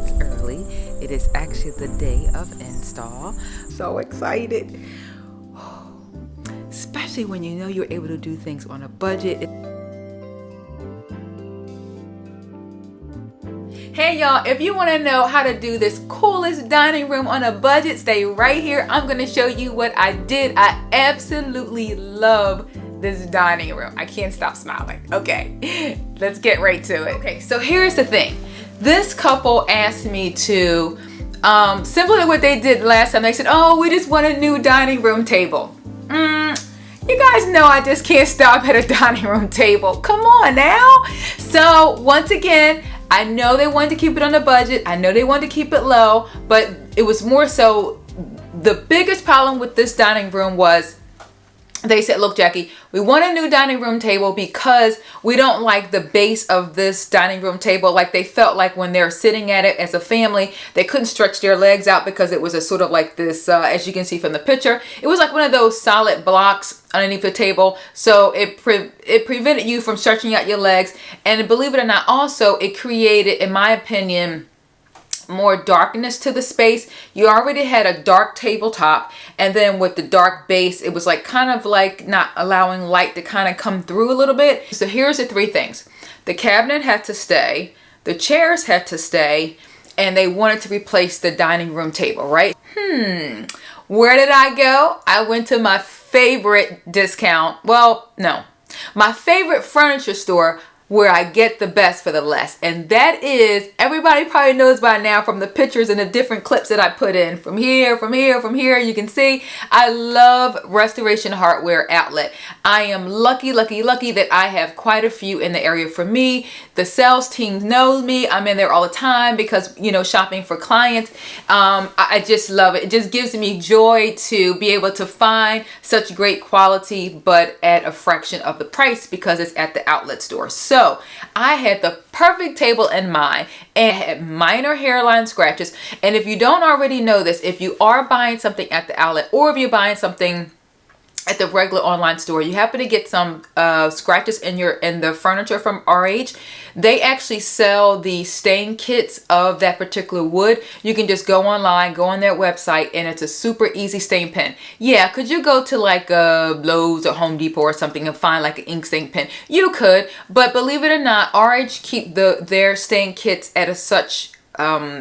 minutes early. It is actually the day of install. So excited. Especially when you know you're able to do things on a budget. Hey y'all, if you want to know how to do this coolest dining room on a budget, stay right here. I'm going to show you what I did. I absolutely love this dining room. I can't stop smiling. Okay, let's get right to it. Okay, so here's the thing. This couple asked me to, similar to what they did last time, they said, oh, we just want a new dining room table. You guys know I just can't stop at a dining room table. Come on now. So once again, I know they wanted to keep it on the budget. I know they wanted to keep it low, but it was more so the biggest problem with this dining room was they said, look, Jackie, we want a new dining room table because we don't like the base of this dining room table. Like they felt like when they're sitting at it as a family, they couldn't stretch their legs out because it was a sort of like this, as you can see from the picture, it was like one of those solid blocks underneath the table. So it prevented you from stretching out your legs. And believe it or not, also it created, in my opinion, more darkness to the space. You already had a dark tabletop, and then with the dark base, it was like kind of like not allowing light to kind of come through a little bit. So here's the three things. The cabinet had to stay, the chairs had to stay, and they wanted to replace the dining room table, right? Where did I go? I went to my favorite discount. Well, no, my favorite furniture store where I get the best for the less. And that is, everybody probably knows by now from the pictures and the different clips that I put in from here, you can see I love Restoration Hardware Outlet. I am lucky that I have quite a few in the area for me. The sales team knows me. I'm in there all the time because, you know, shopping for clients. I just love it. It just gives me joy to be able to find such great quality, but at a fraction of the price because it's at the outlet store. So I had the perfect table in mind and had minor hairline scratches. And if you don't already know this, if you are buying something at the outlet or if you're buying something at the regular online store, you happen to get some scratches in the furniture from RH, they actually sell the stain kits of that particular wood. You can just go online, go on their website, and it's a super easy stain pen. Yeah, could you go to like Lowe's or Home Depot or something and find like an ink stain pen? You could, but believe it or not, RH keep their stain kits at a such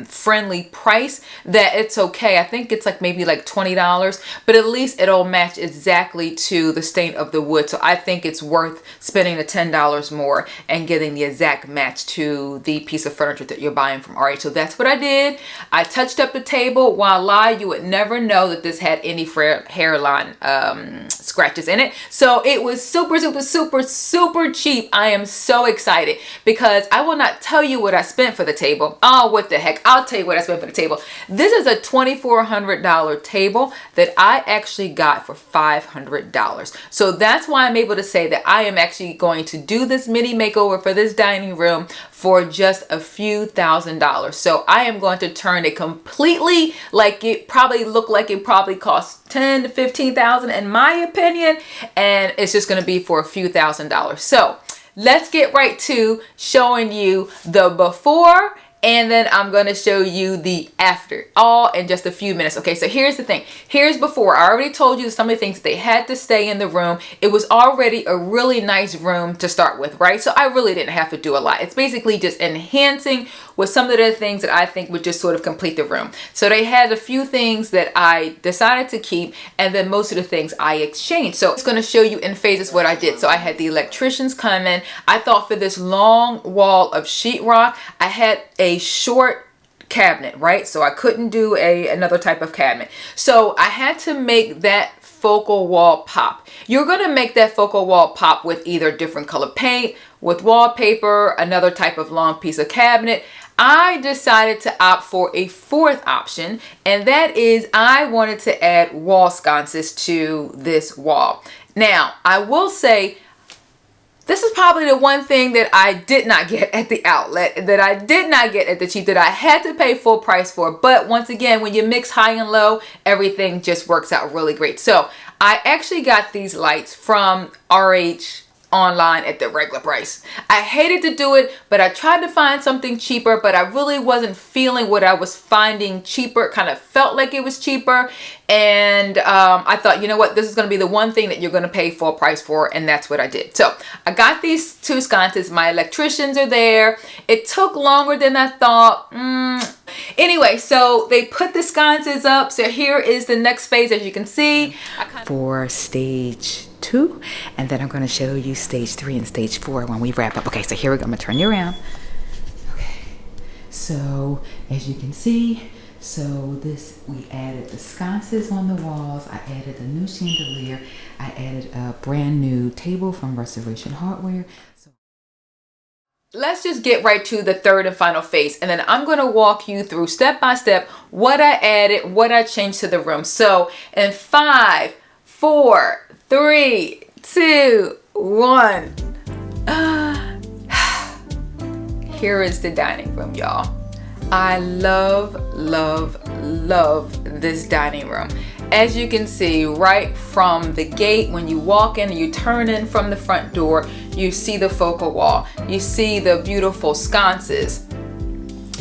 friendly price that it's okay. I think it's like maybe like $20, but at least it'll match exactly to the stain of the wood. So I think it's worth spending the $10 more and getting the exact match to the piece of furniture that you're buying from RH. So that's what I did. I touched up the table. Voila, you would never know that this had any hairline scratches in it. So it was super cheap. I am so excited because I will not tell you what I spent for the table. Oh, what the heck, I'll tell you what I spent for the table. This is a $2,400 table that I actually got for $500. So that's why I'm able to say that I am actually going to do this mini makeover for this dining room for just a few $1,000s. So I am going to turn it completely like it probably looked like it probably cost $10,000 to $15,000 in my opinion, and it's just going to be for a few $1,000s. So let's get right to showing you the before, and then I'm going to show you the after, all in just a few minutes. Okay, so here's the thing. Here's before. I already told you some of the things that they had to stay in the room. It was already a really nice room to start with, right? So I really didn't have to do a lot. It's basically just enhancing with some of the things that I think would just sort of complete the room. So they had a few things that I decided to keep, and then most of the things I exchanged. So it's going to show you in phases what I did. So I had the electricians come in. I thought for this long wall of sheetrock, I had a short cabinet, right? So I couldn't do another type of cabinet. So I had to make that focal wall pop. You're going to make that focal wall pop with either different color paint, with wallpaper, another type of long piece of cabinet. I decided to opt for a fourth option, and that is I wanted to add wall sconces to this wall. Now, I will say this is probably the one thing that I did not get at the outlet, that I did not get at the cheap, that I had to pay full price for. But once again, when you mix high and low, everything just works out really great. So I actually got these lights from RH online at the regular price. I hated to do it, but I tried to find something cheaper, but I really wasn't feeling what I was finding cheaper. It kind of felt like it was cheaper. And I thought, you know what, this is going to be the one thing that you're going to pay full price for. And that's what I did. So I got these 2 sconces. My electricians are there. It took longer than I thought. Anyway, so they put the sconces up. So here is the next phase, as you can see. For stage 2, and then I'm going to show you stage 3 and stage 4 when we wrap up. Okay, so here we go. I'm going to turn you around. Okay, so as you can see, so this, we added the sconces on the walls. I added the new chandelier. I added a brand new table from Restoration Hardware. So let's just get right to the third and final phase, and then I'm going to walk you through step by step what I added, what I changed to the room. So in 5, 4, 3, 2, 1. Here is the dining room, y'all. I love, love, love this dining room. As you can see, right from the gate, when you walk in and you turn in from the front door, you see the focal wall. You see the beautiful sconces.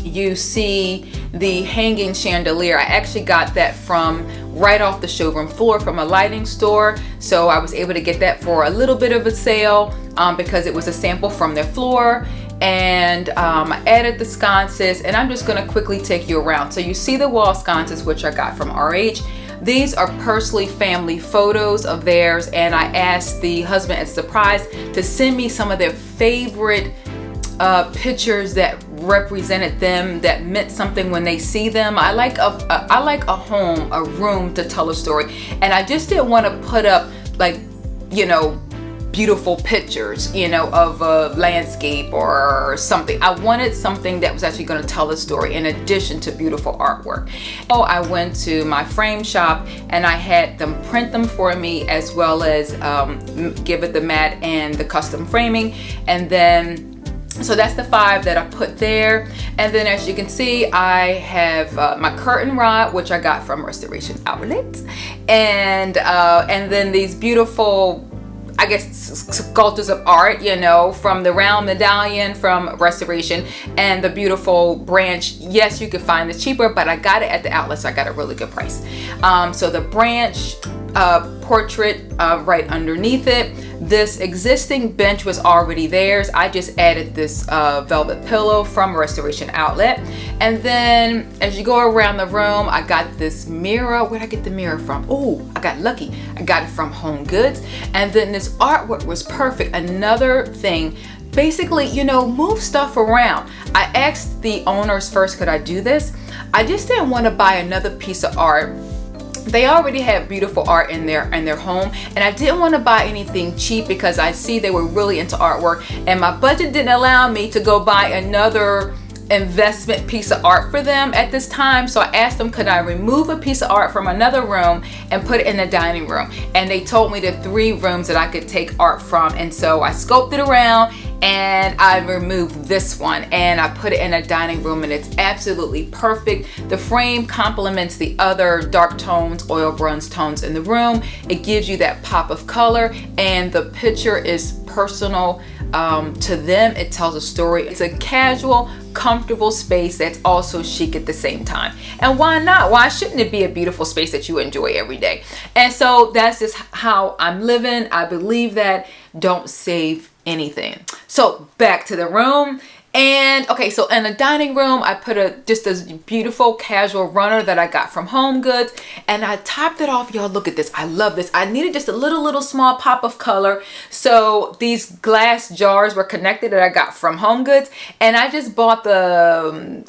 You see the hanging chandelier. I actually got that from right off the showroom floor from a lighting store. So I was able to get that for a little bit of a sale because it was a sample from their floor. And I added the sconces, and I'm just going to quickly take you around. So you see the wall sconces, which I got from RH. These are personally family photos of theirs, and I asked the husband as a surprise to send me some of their favorite pictures that represented them, that meant something when they see them. I like a home, a room to tell a story, and I just didn't want to put up, like, you know, beautiful pictures, you know, of a landscape or something. I wanted something that was actually going to tell a story in addition to beautiful artwork. So I went to my frame shop and I had them print them for me, as well as give it the matte and the custom framing. And then so that's the 5 that I put there. And then as you can see, I have my curtain rod, which I got from Restoration Outlet, and then these beautiful, I guess, sculptures of art, you know, from the round medallion from Restoration, and the beautiful branch. Yes, you can find this cheaper, but I got it at the outlet, so I got a really good price. So the branch portrait right underneath it. This existing bench was already theirs. I just added this velvet pillow from Restoration Outlet. And then as you go around the room, I got this mirror. Where'd I get the mirror from? Oh, I got lucky. I got it from Home Goods. And then this artwork was perfect. Another thing, basically, you know, move stuff around. I asked the owners first, could I do this? I just didn't want to buy another piece of art. They already had beautiful art in their home, and I didn't want to buy anything cheap because I see they were really into artwork, and my budget didn't allow me to go buy another investment piece of art for them at this time. So I asked them, could I remove a piece of art from another room and put it in the dining room? And they told me the 3 rooms that I could take art from. And so I scoped it around and I removed this one and I put it in a dining room, and it's absolutely perfect. The frame complements the other dark tones, oil bronze tones in the room. It gives you that pop of color, and the picture is personal to them. It tells a story. It's a casual, comfortable space that's also chic at the same time. And why not? Why shouldn't it be a beautiful space that you enjoy every day? And so that's just how I'm living. I believe that. Don't save anything. So back to the room. And okay, so in the dining room, I put just this beautiful casual runner that I got from Home Goods, and I topped it off. Y'all, look at this. I love this. I needed just a little small pop of color. So these glass jars were connected that I got from Home Goods, and I just bought the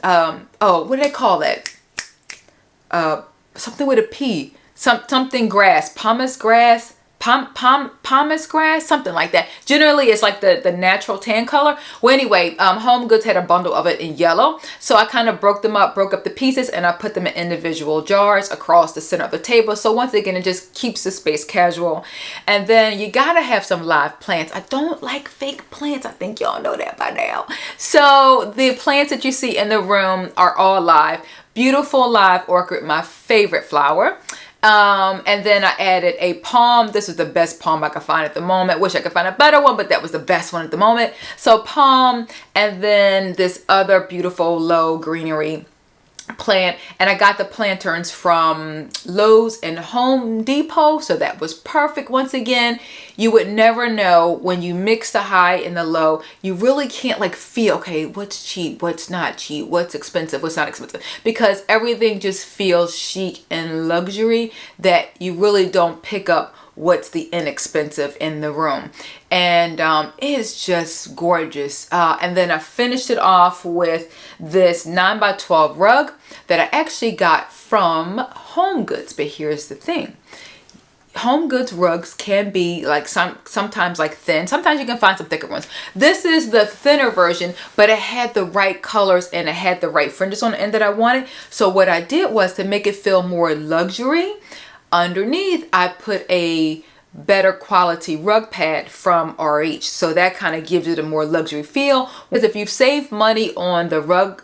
oh, what do they call that? Something with a P. Something grass, pumice grass. Pumice grass, something like that. Generally, it's like the natural tan color. Well, anyway, Home Goods had a bundle of it in yellow. So I kind of broke up the pieces, and I put them in individual jars across the center of the table. So once again, it just keeps the space casual. And then you gotta have some live plants. I don't like fake plants. I think y'all know that by now. So the plants that you see in the room are all live. Beautiful live orchid, my favorite flower. And then I added a palm. This was the best palm I could find at the moment. Wish I could find a better one, but that was the best one at the moment. So palm, and then this other beautiful low greenery plant, and I got the planterns from Lowe's and Home Depot, so that was perfect. Once again, you would never know when you mix the high and the low. You really can't like feel, okay, what's cheap, what's not cheap, what's expensive, what's not expensive, because everything just feels chic and luxury that you really don't pick up what's the inexpensive in the room. And it is just gorgeous. And then I finished it off with this 9x12 rug that I actually got from Home Goods. But here's the thing. Home Goods rugs can be like sometimes like thin. Sometimes you can find some thicker ones. This is the thinner version, but it had the right colors and it had the right fringes on the end that I wanted. So what I did was, to make it feel more luxury, underneath I put a better quality rug pad from RH, so that kind of gives it a more luxury feel. Because if you've saved money on the rug,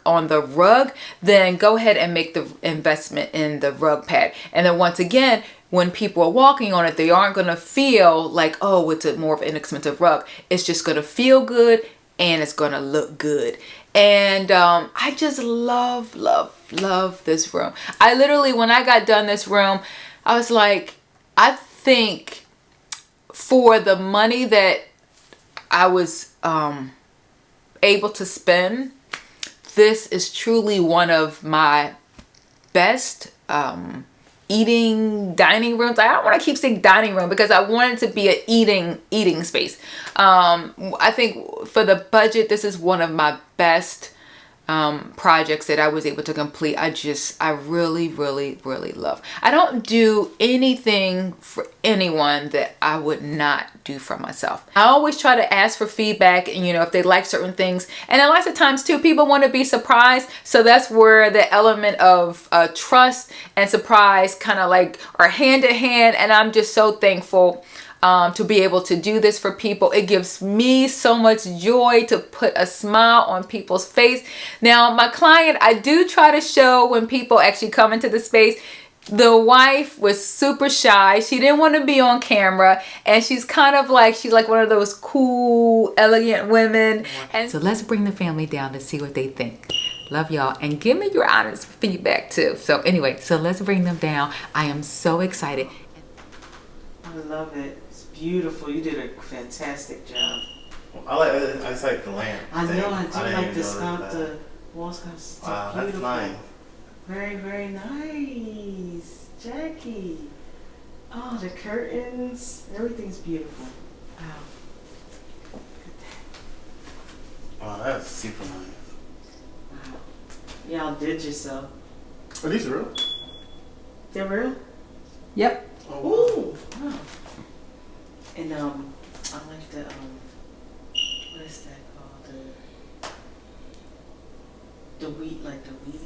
then go ahead and make the investment in the rug pad. And then once again, when people are walking on it, they aren't going to feel like, oh, it's a more of an inexpensive rug. It's just going to feel good and it's going to look good. And I just love this room. I literally, when I got done this room, I was like, I think for the money that I was able to spend, this is truly one of my best dining rooms. I don't want to keep saying dining room because I want it to be an eating space. I think for the budget, this is one of my best projects that I was able to complete. I really love. I don't do anything for anyone that I would not do for myself. I always try to ask for feedback, and if they like certain things. And a lot of times too, people want to be surprised. So that's where the element of trust and surprise kind of like are hand in hand. And I'm just so thankful to be able to do this for people. It gives me so much joy to put a smile on people's face. Now, my client, I do try to show when people actually come into the space. The wife was super shy. She didn't want to be on camera, and she's like one of those cool, elegant women. And so let's bring the family down to see what they think. Love y'all, and give me your honest feedback too. So anyway, so let's bring them down. I am so excited. I love it. It's beautiful. You did a fantastic job. I just like the lamp. I know. I do like the wall sconce. Wow, beautiful. that's nice. Very nice, Jackie. Oh, the curtains. Everything's beautiful. Wow. Look at that. Wow, that's super nice. Wow. Y'all did yourself. Are these real? They're real? Yep. Oh, wow. Ooh. Wow. And I like the what is that called? The wheat, like the wheat.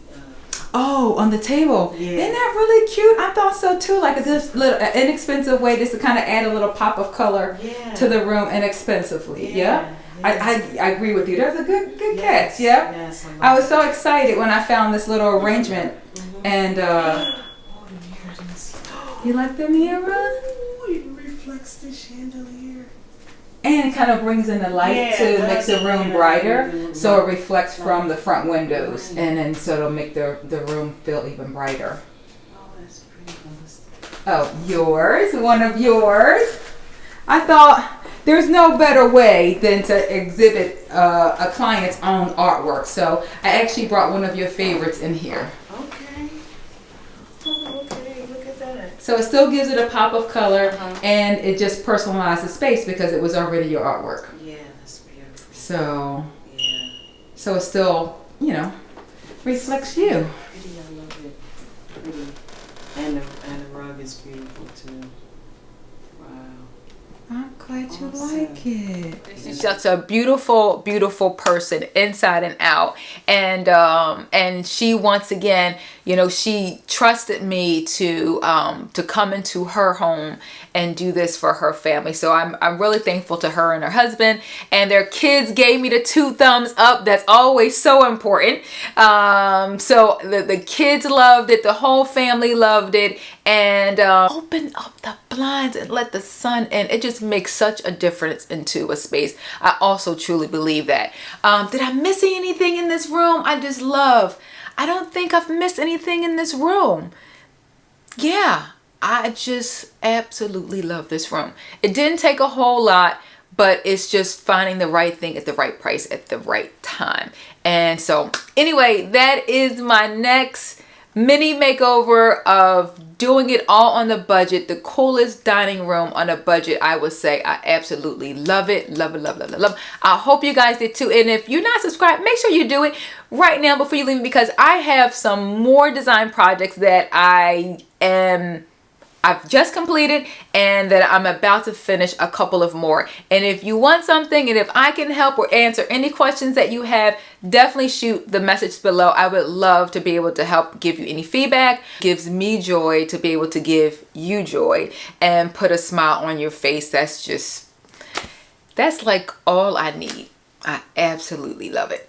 Oh, on the table. Yeah. Isn't that really cute? I thought so too. Like this little inexpensive way just to kind of add a little pop of color to the room inexpensively. Yeah. I agree with you. That's a good catch. Yeah. Yes, I was so excited when I found this little arrangement. And oh, the mirror, I didn't see. you like the mirror? Oh, it reflects the chandelier. And it kind of brings in the light to make the room brighter, so it reflects from the front windows, and then so it'll make the room feel even brighter. Oh, that's pretty nice. Oh, yours, one of yours. I thought there's no better way than to exhibit a client's own artwork, so I actually brought one of your favorites in here. Okay. Oh, okay. Look at that. So it still gives it a pop of color, and it just personalizes the space because it was already your artwork. Yeah, that's beautiful. So, Yeah. so it still, reflects you. Pretty, I love it. Pretty. And the rug is beautiful too. Wow. I'm glad you Awesome. like it. She's such a beautiful, beautiful person inside and out. And she, once again, you know, she trusted me to come into her home and do this for her family. So I'm really thankful to her and her husband, and their kids gave me the 2 thumbs up. That's always so important. So the kids loved it. The whole family loved it. And open up the blinds and let the sun in. It just makes such a difference into a space. I also truly believe that. Did I miss anything in this room? I don't think I've missed anything in this room. Yeah, I just absolutely love this room. It didn't take a whole lot, but it's just finding the right thing at the right price at the right time. And so anyway, that is my next mini makeover of doing it all on the budget. The coolest dining room on a budget, I would say. I absolutely love it. Love it, love, love, love, love. I hope you guys did too. And if you're not subscribed, make sure you do it right now before you leave, because I have some more design projects that I've just completed and that I'm about to finish a couple of more. And if you want something, and if I can help or answer any questions that you have, definitely shoot the message below. I would love to be able to help give you any feedback. It gives me joy to be able to give you joy and put a smile on your face. That's like all I need. I absolutely love it.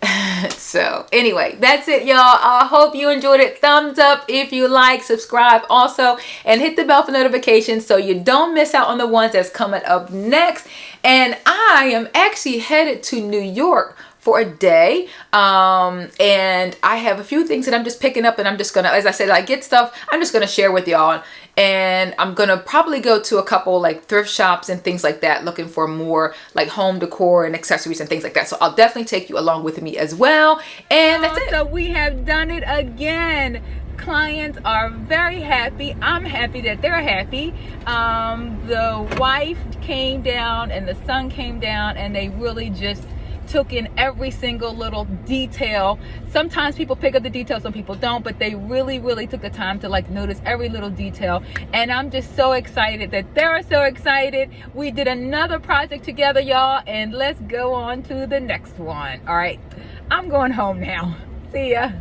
So anyway, that's it, y'all. I hope you enjoyed it. Thumbs up if you like, subscribe also, and hit the bell for notifications so you don't miss out on the ones that's coming up next. And I am actually headed to New York for a day, and I have a few things that I'm just picking up, and I'm just gonna, as I said, I get stuff I'm just gonna share with y'all. And I'm gonna probably go to a couple like thrift shops and things like that, looking for more like home decor and accessories and things like that. So I'll definitely take you along with me as well. And that's it. So we have done it again. Clients are very happy. I'm happy that they're happy. The wife came down and the son came down, and they really just took in every single little detail. Sometimes people pick up the details, some people don't, but they really took the time to like notice every little detail. And I'm just so excited that they're so excited. We did another project together, y'all, and let's go on to the next one. All right, I'm going home now. See ya.